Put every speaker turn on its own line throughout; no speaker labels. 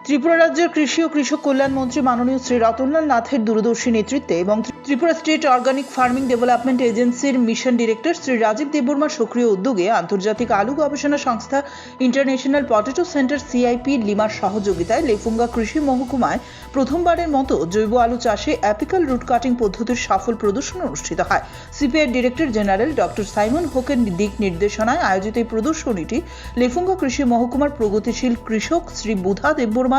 ত্রিপুরা রাজ্যের কৃষি ও কৃষক কল্যাণ মন্ত্রী মাননীয় শ্রী রতনলাল নাথের দূরদর্শী নেতৃত্বে এবং Tripura state organic farming development এজেন্সির মিশন ডিরেক্টর শ্রী রাজীব দেববর্মার সক্রিয় উদ্যোগে আন্তর্জাতিক আলু গবেষণা সংস্থা ইন্টারন্যাশনাল পটেটো সেন্টার সিআইপি লিমার সহযোগিতায় লেফুঙ্গা কৃষি মহকুমায় প্রথমবারের মতো জৈব আলু চাষে অ্যাপিক্যাল রুট কাটিং পদ্ধতির সফল প্রদর্শনী অনুষ্ঠিত হয়। CPI director general doctor Simon হোকের দিক নির্দেশনায় আয়োজিত এই প্রদর্শনীটি লেফুঙ্গা কৃষি মহকুমার প্রগতিশীল কৃষক শ্রী বুধা দেববর্মার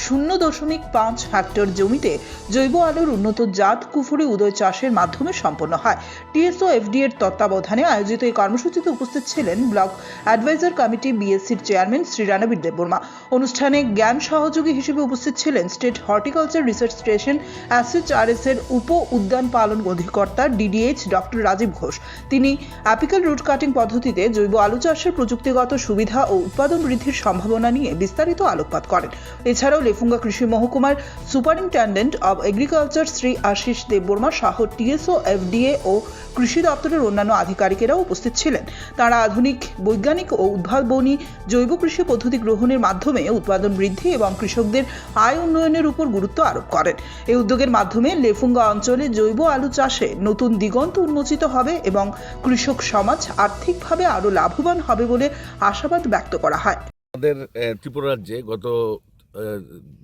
0.5 হেক্টর জমিতে জৈব আলুর উন্নত জাত কুফুরি উদয় চাষের মাধ্যমে সম্পন্ন হয়। টিএসও এফডি এর তত্ত্বাবধানে আয়োজিত এই কর্মসূচিতে উপস্থিত ছিলেন ব্লক অ্যাডভাইজার কমিটি বিএসসির চেয়ারম্যান শ্রী রানবীর দেববর্মা। অনুষ্ঠানে জ্ঞান সহযোগী হিসেবে উপস্থিত ছিলেন state horticulture research station SHRS এর উপ উদ্যান পালন অধিকর্তা ডিডিএইচ ডক্টর রাজীব ঘোষ। তিনি অ্যাপিক্যাল রুট কাটিং পদ্ধতিতে জৈব আলু চাষের প্রযুক্তিগত সুবিধা ও উৎপাদন বৃদ্ধির সম্ভাবনা নিয়ে বিস্তারিত আলোকপাত করেন। এছাড়াও লেফুঙ্গা কৃষি মহকুমার superintendent of agriculture Shri Ashis Debbarma সহ টিএসও এফডিএ ও কৃষি দপ্তরের অন্যান্য আধিকারিকেরাও উপস্থিত ছিলেন। তারা আধুনিক বৈজ্ঞানিক ও উদ্ভাবনী জৈব কৃষি পদ্ধতি গ্রহণের মাধ্যমে উৎপাদন বৃদ্ধি এবং কৃষকদের আয় উন্নয়নের উপর গুরুত্ব আরোপ করেন। এই উদ্যোগের মাধ্যমে লেফুঙ্গা অঞ্চলে জৈব আলু চাষে নতুন দিগন্ত উন্মোচিত হবে এবং কৃষক সমাজ আর্থিকভাবে আরও লাভবান হবে বলে আশাবাদ ব্যক্ত করা হয়।
আমাদের ত্রিপুরা রাজ্যে গত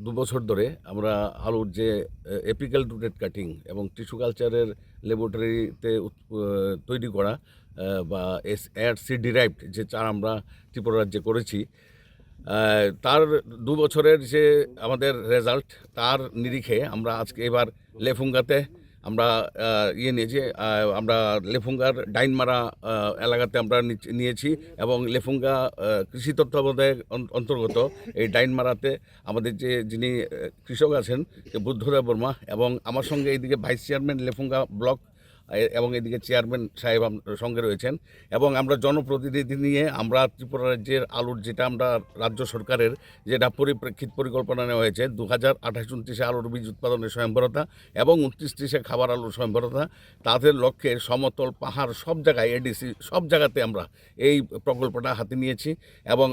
2 বছর ধরে আমরা আলুর যে এপিক্যাল রুটেড কাটিং এবং টিস্যু কালচারের ল্যাবরেটরিতে তৈরি করা বা এআরসি ডিরাইভড যে চারা আমরা ত্রিপুরা রাজ্যে করেছি, তার 2 বছরের যে আমাদের রেজাল্ট, তার নিরিখে আমরা আজকে এবার লেফুঙ্গাতে আমরা নিয়েছি। আমরা লেফুঙ্গার ডাইনমারা এলাকাতে আমরা নিয়েছি এবং লেফুঙ্গা কৃষি তত্ত্বাবধানের অন্তর্গত এই ডাইনমারাতে আমাদের যিনি কৃষক আছেন বুদ্ধ দেববর্মা এবং আমার সঙ্গে এইদিকে ভাইস চেয়ারম্যান লেফুঙ্গা ব্লক এবং এদিকে চেয়ারম্যান সাহেব সঙ্গে রয়েছেন এবং আমরা জনপ্রতিনিধি নিয়ে আমরা ত্রিপুরা রাজ্যের আলুর যেটা আমরা রাজ্য সরকারের যেটা পরিপ্রেক্ষিত পরিকল্পনা নেওয়া হয়েছে 2028-29 আলুর বীজ উৎপাদনের স্বয়ংবরতা এবং 29-30 খাবার আলুর স্বয়ংবরতা, তাদের লক্ষ্যে সমতল পাহাড় সব জায়গায় এডিসি সব জায়গাতে আমরা এই প্রকল্পটা হাতে নিয়েছি এবং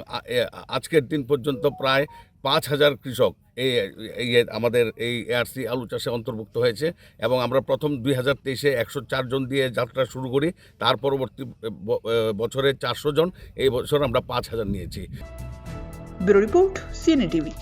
আজকের দিন পর্যন্ত প্রায় 5,000 কৃষক এই আমাদের এই এআরসি আলু চাষে অন্তর্ভুক্ত হয়েছে এবং আমরা প্রথম 2023-এ 104 জন দিয়ে যাত্রা শুরু করি। তার পরবর্তী বছরে 400 জন, এই বছর আমরা 5,000 নিয়েছি।
Bureau report, CNA TV.